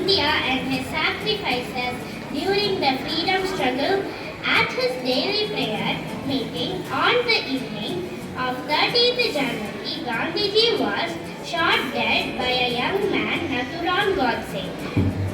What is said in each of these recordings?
India and his sacrifices during the freedom struggle at his daily prayer meeting on the evening of 30th January, Gandhiji was shot dead by a young man, Nathuram Godse.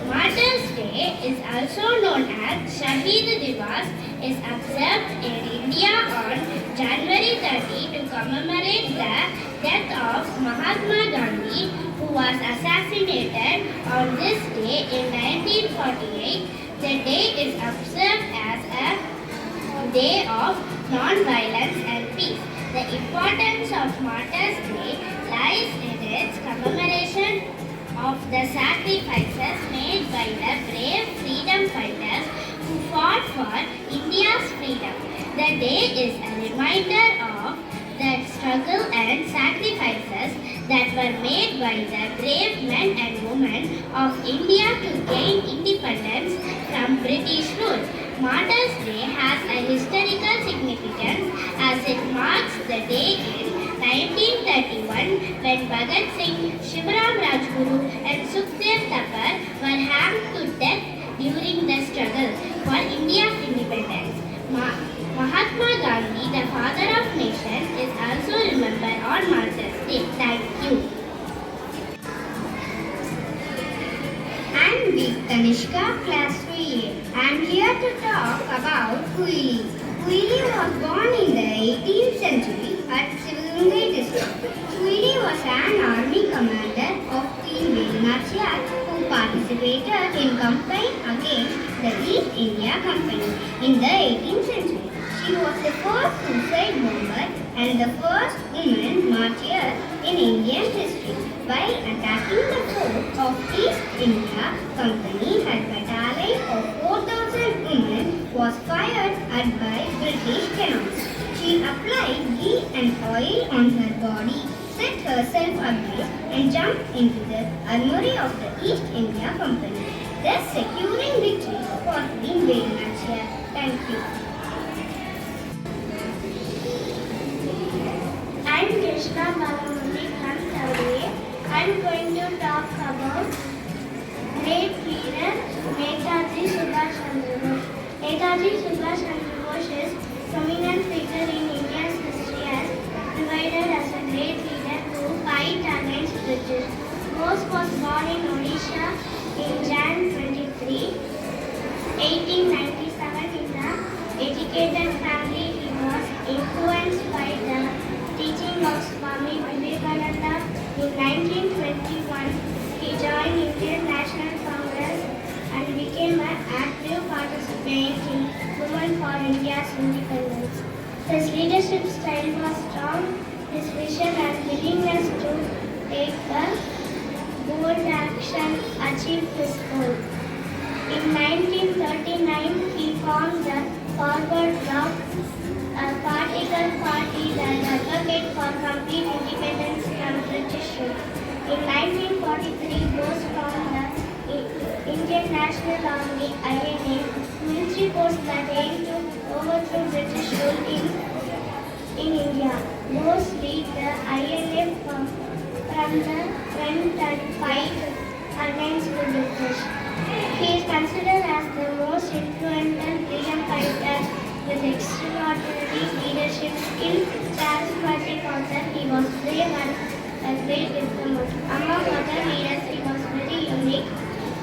Martyrs Day is also known as Shaheed Diwas is observed in India on January 30 to commemorate the death of Mahatma Gandhi, who was assassinated on this day in 1948. The day is observed as a day of non-violence and peace. The importance of Martyrs Day lies in its commemoration of the sacrifices made by the brave freedom fighters who fought for India's freedom. The day is a reminder of the struggle and sacrifices that were made by the brave men and women of India to gain independence from British rule. Martyrs Day has a historical significance as it marks the day in 1931 when Bhagat Singh, Shivaram Rajguru and Sukhdev Thapar were hanged to death during the struggle for India's independence. Mahatma Gandhi, the father of nations, is also remembered on Martyrs Day. Thank you. I'm Big Kanishka, Class 3A. I'm here to talk about Queely. Queely was born in the 18th century at Sivaganga district. Queely was an army commander of Queen Velunachiyar who participated in campaign against the East India Company in the 18th century. She was the first suicide bomber and the first woman martyr in Indian history. By attacking the fort of East India Company, her battalion of 4,000 women was fired at by British cannons. She applied ghee and oil on her body, set herself ablaze and jumped into the armory of the East India Company, thus securing victory for Queen Velunachiyar. Thank you. I'm Krishna Balamuni from 3rd A. I'm going to talk about great leader Netaji Subhash Chandra Bose. Netaji Subhash Chandra Bose is a prominent figure in India's history as divided as a great leader who fight against British. Bose was born in Odisha in Jan 23, 1897 in an educated family. He was influenced by the teaching of Swami Vivekananda. In 1921, he joined Indian National Congress and became an active participant in Women for India's independence. His leadership style was strong. His vision and willingness to take the bold action achieved his goal. In 1939, he formed the Forward Bloc, a political party that advocated for complete independence from British rule. In 1943, Bose formed the Indian National Army (INA), military force that aimed to overthrow British rule in India. Bose led the INA from the front and fight against the British. He is considered as the most influential freedom fighter with extraordinary leadership skills, charismatic author. He was brave and a great diplomat. Among other leaders, he was very unique,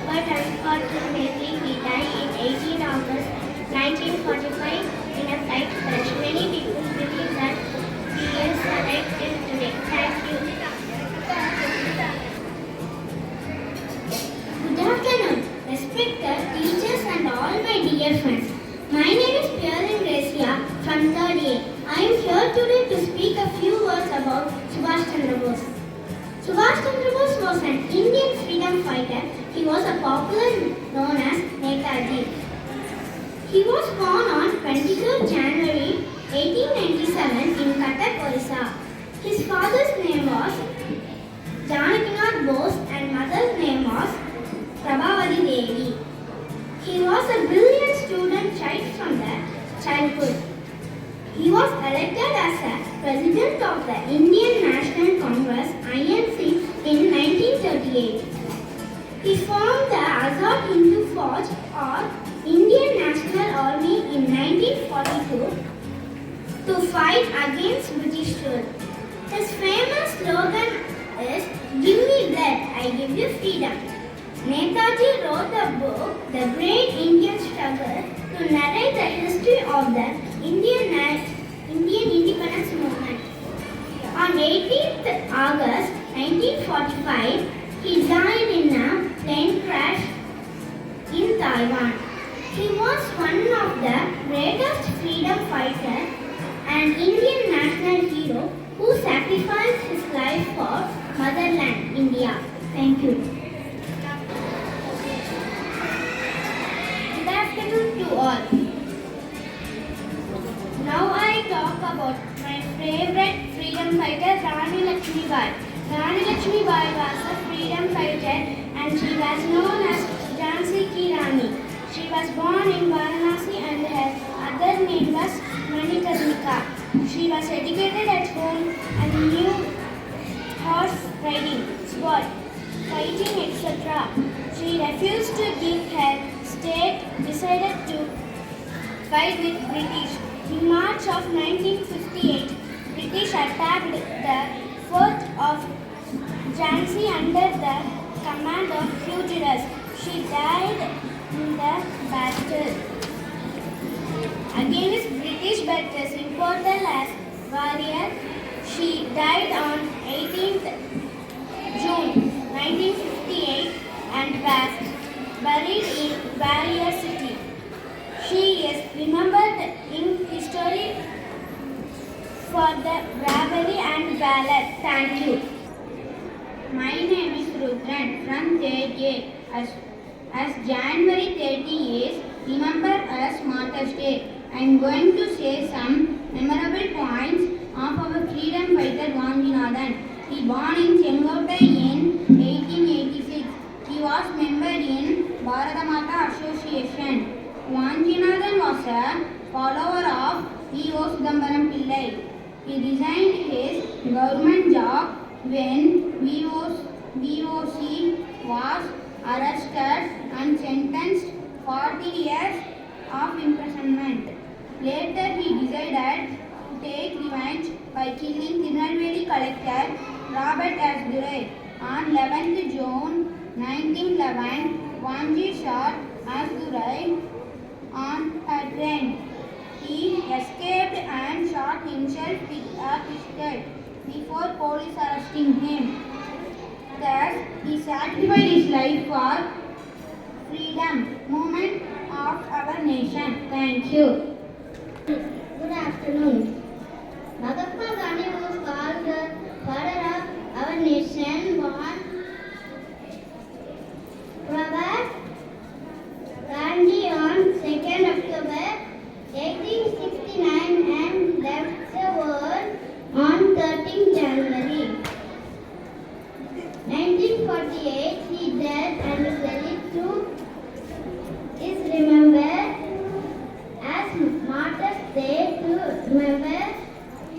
but unfortunately he died in 18 August 1945 in a flight crash. Many people believe that he is alive till today. Thank you. Good afternoon, respected teachers and all my dear friends. My name is Pierre Gracia from 3rd A. I am here today to speak a few words about Subhash Chandra Bose. Subhash Chandra Bose was an Indian freedom fighter. He was a popular known as Netaji. He was born on 23rd January 1897 in Cuttack, Odisha. His father's name was Janakinath Bose and mother's name was Prabhavati Devi. He was a brilliant student child from the childhood. He was elected as a president of the Indian National Congress (INC) in 1938. He formed the freedom. Netaji wrote the book The Great Indian Struggle to narrate the history of the Indian independence movement. On 18th August 1945, he died in a plane crash in Taiwan. He was one of the greatest freedom fighters and Indian national hero who sacrificed his life for motherland, India. Thank you. Good afternoon to all. Now I talk about my favorite freedom fighter, Rani Lakshmibai. Rani Lakshmibai was a freedom fighter and she was known as Jhansi Ki Rani. She was born in Varanasi and her other name was Manikarnika. She was educated at home and knew horse riding, sport, fighting, etc. She refused to give her state, decided to fight with British. In March of 1958, British attacked the fort of Jhansi under the command of fugitives. She died in the battle against British, but as important as warrior. She died on 18th June 1958 and was buried in Warrior City. She is remembered in history for the bravery and valor. Thank you. My name is Rudran from 3rd A. As January 30 is remembered as Martyrs Day, I am going to say some memorable points of our freedom fighter Vaanjinathan. He born in Chengottai in 1886. He was member in Bharata Mata Association. Vaanjinathan was a follower of V.O. Chidambaram Pillai. He resigned his government job when VOC was arrested and sentenced 40 years of imprisonment. Later he decided to take revenge by killing Tirunelveli collector Robert S. Durai. On 11th June 1911, Vanji shot S. Durai on a train. He escaped and shot himself with a pistol before police arresting him. Thus, he sacrificed his life for freedom movement of our nation. Thank you. Good afternoon. Mahatma Gandhi was called the father of our nation, born Robert Gandhi on 2nd October 1869 and left the world on 13th January 1948. He died and his relic is remembered as Martyrs Day to remember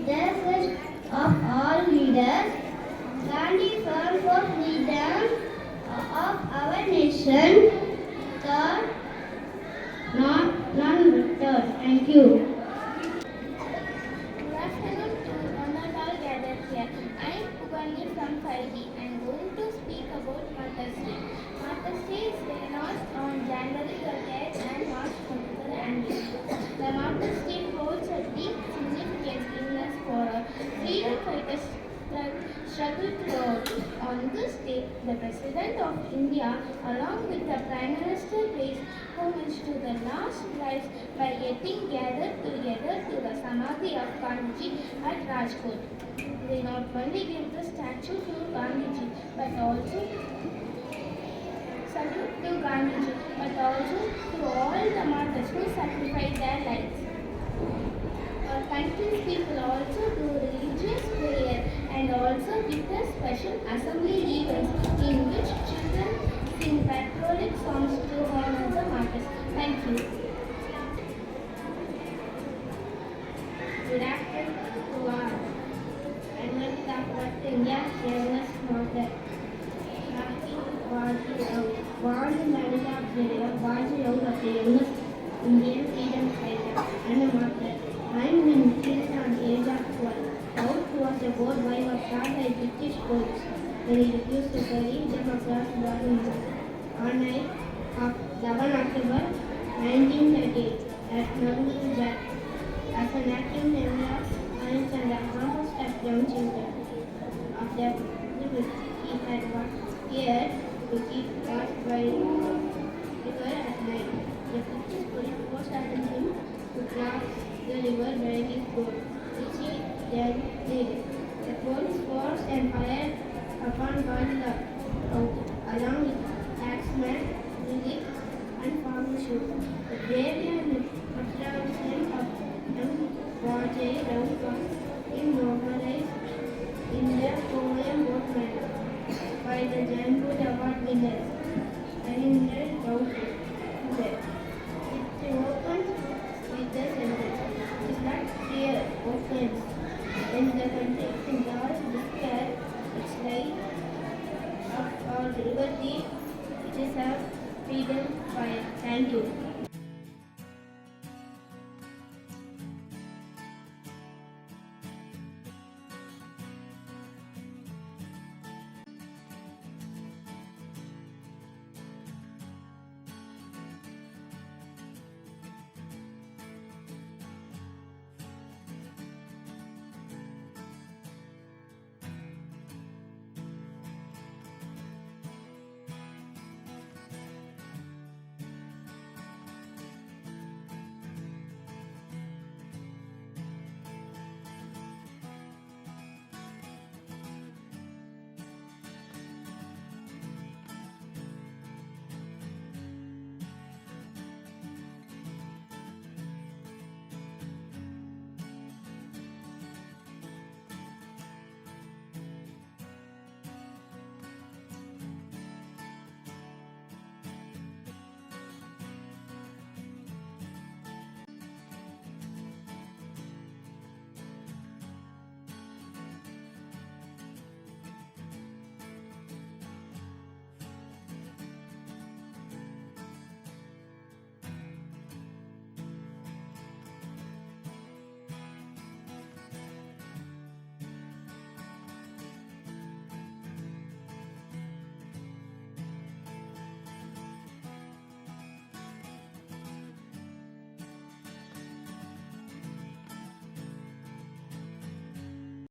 the first of all leaders. Gandhi fought for freedom of our nation. Third, none returned. Thank you. Good afternoon to one and all gathered here. I am Pugani from 5D. I am going to speak about Martyrs Day. Martyrs Day is announced on January 30th and March 23rd annually. The Martyrs Day holds a deep significance in us for freedom fighters struggle throughout. On this day, the President of India, along with the Prime Minister, pays homage to the last lives by getting gathered together to the Samadhi of Gandhiji at Rajkot. They not only give the statue to Gandhiji, but also salute to Gandhiji, but also to all the martyrs who sacrificed their lives. Our country's people also do religious prayer and also give the special assembly events in which children sing patriotic songs to honor the martyrs. Thank you. Good afternoon to all. I'm going to talk about India's youngest martyr. Born in Manila, Australia, was the youngest Indian freedom fighter and a martyr. Time when killed on the age of 12. Out was a boat by was shot by British police. when he refused to carry them across the river. On night of 11 October 1938, at Naguruzat, as an active member of science and a harvest of young children of their activity, he had volunteered to keep watch by river at night. The British police forced him to cross the river by his boat, which he then did. The police forced and fired upon Gandhi along with axemen, music, and farm shoes. The bravery